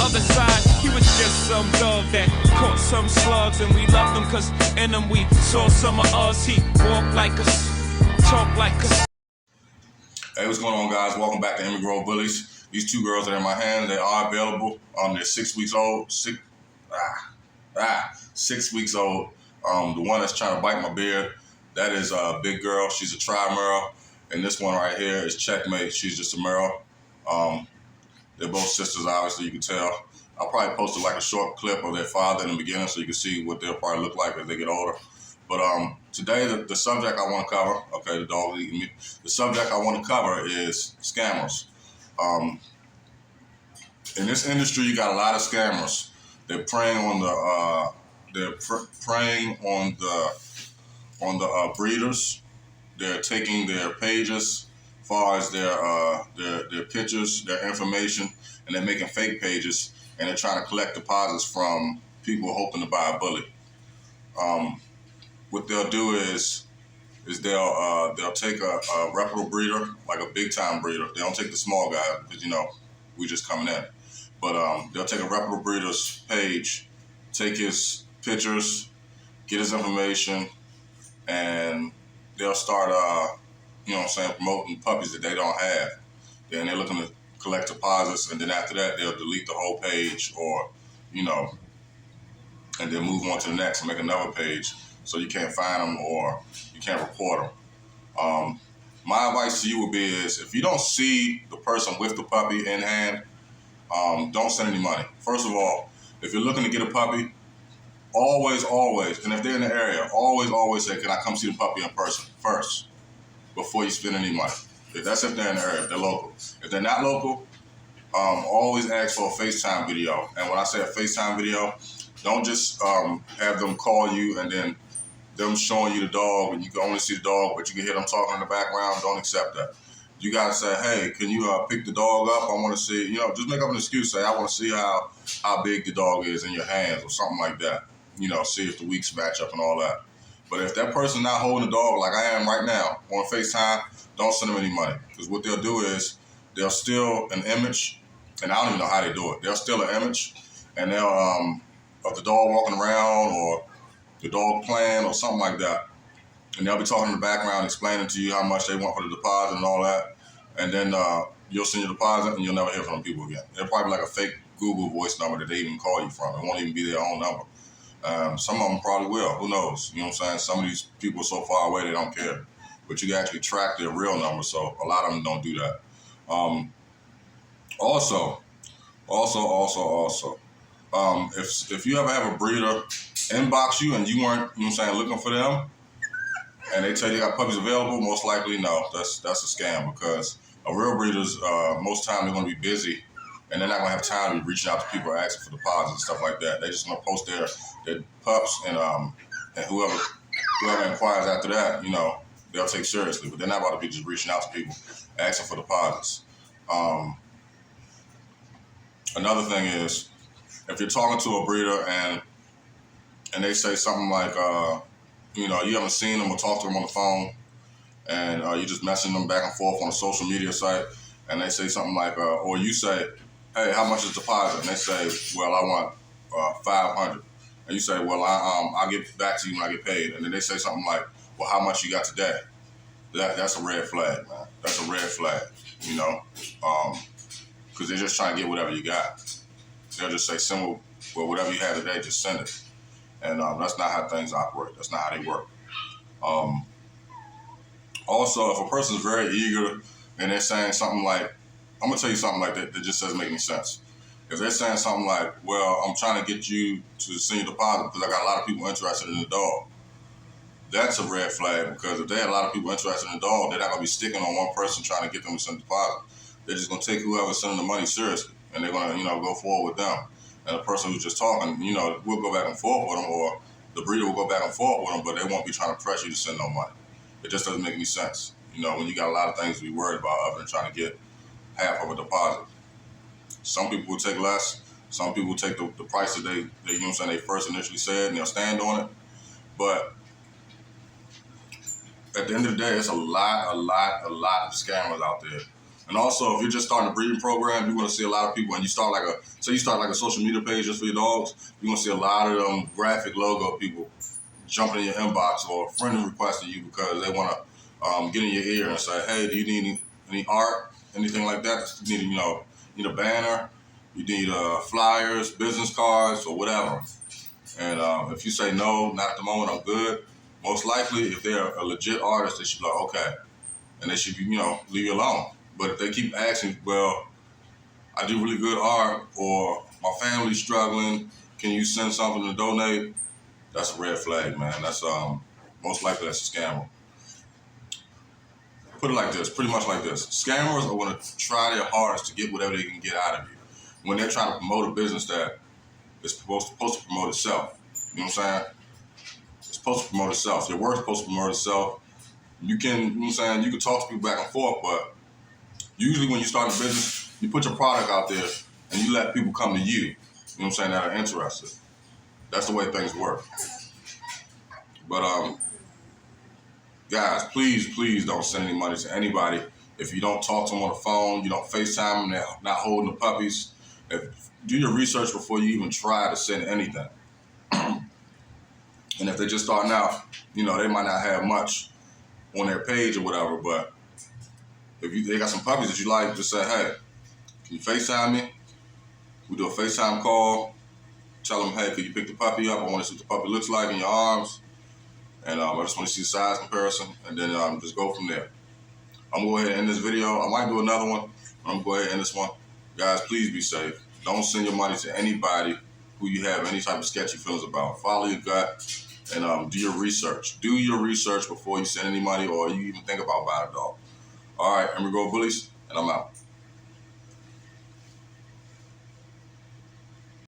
other side, he was just some dog that caught some slugs, and we loved him cause in him we saw some of us. He walked like us, talk like us. Hey, what's going on, guys? Welcome back to Emmett Grove Bullies. These two girls that are in my hand, they are available. They're 6 weeks old. 6 weeks old. The one that's trying to bite my beard, that is a big girl. She's a tri-merle. And this one right here is Checkmate. She's just a merle. They're both sisters, obviously, you can tell. I'll probably post like a short clip of their father in the beginning so you can see what they'll probably look like as they get older. But today, the subject I want to cover, okay, the dog is eating me. The subject I want to cover is scammers. In this industry, you got a lot of scammers. They're preying on the breeders. They're taking their pages, as far as their pictures, their information, and they're making fake pages, and they're trying to collect deposits from people hoping to buy a bully. What they'll do is they'll take a reputable breeder, like a big time breeder. They don't take the small guy because we just coming in. But they'll take a reputable breeder's page, take his pictures, get his information, and they'll start promoting puppies that they don't have. Then they're looking to collect deposits, and then after that they'll delete the whole page, or and then move on to the next and make another page. So you can't find them or you can't report them. My advice to you would be is if you don't see the person with the puppy in hand, don't send any money. First of all, if you're looking to get a puppy, always, and if they're in the area, always say, can I come see the puppy in person first before you spend any money? That's if they're in the area, if they're local. If they're not local, always ask for a FaceTime video. And when I say a FaceTime video, don't just have them call you and then them showing you the dog and you can only see the dog, but you can hear them talking in the background. Don't accept that. You gotta say, hey, can you pick the dog up? I want to see, just make up an excuse. Say, I want to see how big the dog is in your hands or something like that. See if the weeks match up and all that. But if that person's not holding the dog like I am right now on FaceTime, don't send them any money. Because what they'll do is they'll steal an image, and I don't even know how they do it. They'll steal an image, and they'll of the dog walking around or the dog playing or something like that. And they'll be talking in the background, explaining to you how much they want for the deposit and all that. And then you'll send your deposit and you'll never hear from them people again. They're probably like a fake Google voice number that they even call you from. It won't even be their own number. Some of them probably will. Who knows? You know what I'm saying? Some of these people are so far away they don't care. But you can actually track their real number, so a lot of them don't do that. Also, if you ever have a breeder inbox you and you weren't, looking for them, and they tell you got puppies available, most likely no, that's a scam, because a real breeder's most time they're going to be busy and they're not going to have time to be reaching out to people asking for deposits and stuff like that. They're just going to post their pups, and whoever inquires after that, they'll take seriously. But they're not about to be just reaching out to people asking for deposits. Another thing is, if you're talking to a breeder and they say something like, you haven't seen them or talked to them on the phone, and you just messaging them back and forth on a social media site, and they say something like, or you say, hey, how much is the deposit? And they say, well, I want $500. And you say, well, I'll get back to you when I get paid. And then they say something like, well, how much you got today? That's a red flag, man. That's a red flag, because they're just trying to get whatever you got. They'll just say, send whatever you have today, just send it. And that's not how things operate. That's not how they work. Also, if a person's very eager and they're saying something like, I'm going to tell you something like that just doesn't make any sense. If they're saying something like, well, I'm trying to get you to send your deposit because I got a lot of people interested in the dog, that's a red flag, because if they had a lot of people interested in the dog, they're not going to be sticking on one person trying to get them to send a deposit. They're just going to take whoever's sending the money seriously, and they're going to, go forward with them. And the person who's just talking, we'll go back and forth with them, or the breeder will go back and forth with them, but they won't be trying to press you to send no money. It just doesn't make any sense. When you got a lot of things to be worried about other than trying to get half of a deposit. Some people will take less. Some people will take the price that they first initially said, and they'll stand on it. But at the end of the day, it's a lot of scammers out there. And also, if you're just starting a breeding program, you're gonna see a lot of people, and you start like a social media page just for your dogs, you're gonna see a lot of them graphic logo people jumping in your inbox or friend requesting you because they wanna get in your ear and say, hey, do you need any art, anything like that? You need a banner, you need flyers, business cards, or whatever. And if you say no, not at the moment, I'm good. Most likely, if they're a legit artist, they should be like, okay, and they should be, leave you alone. But if they keep asking, well, I do really good art, or my family's struggling, can you send something to donate? That's a red flag, man. That's most likely that's a scammer. Put it like this, pretty much like this. Scammers are going to try their hardest to get whatever they can get out of you when they're trying to promote a business that is supposed to promote itself. You know what I'm saying? It's supposed to promote itself. Your work's supposed to promote itself. You can, you know what I'm saying, you can talk to people back and forth, but usually when you start a business, you put your product out there and you let people come to you, you know what I'm saying, that are interested. That's the way things work. But guys, please don't send any money to anybody. If you don't talk to them on the phone, you don't FaceTime them, they're not holding the puppies. Do your research before you even try to send anything. And if they're just starting out, they might not have much on their page or whatever, but if they got some puppies that you like, just say, hey, can you FaceTime me? We do a FaceTime call. Tell them, hey, could you pick the puppy up? I want to see what the puppy looks like in your arms. And I just want to see the size comparison, and then just go from there. I'm going to go ahead and end this video. I might do another one, but I'm going to go ahead and end this one. Guys, please be safe. Don't send your money to anybody who you have any type of sketchy feelings about. Follow your gut and do your research. Do your research before you send any money or you even think about buying a dog. All right, Emery Grove Bullies, and I'm out.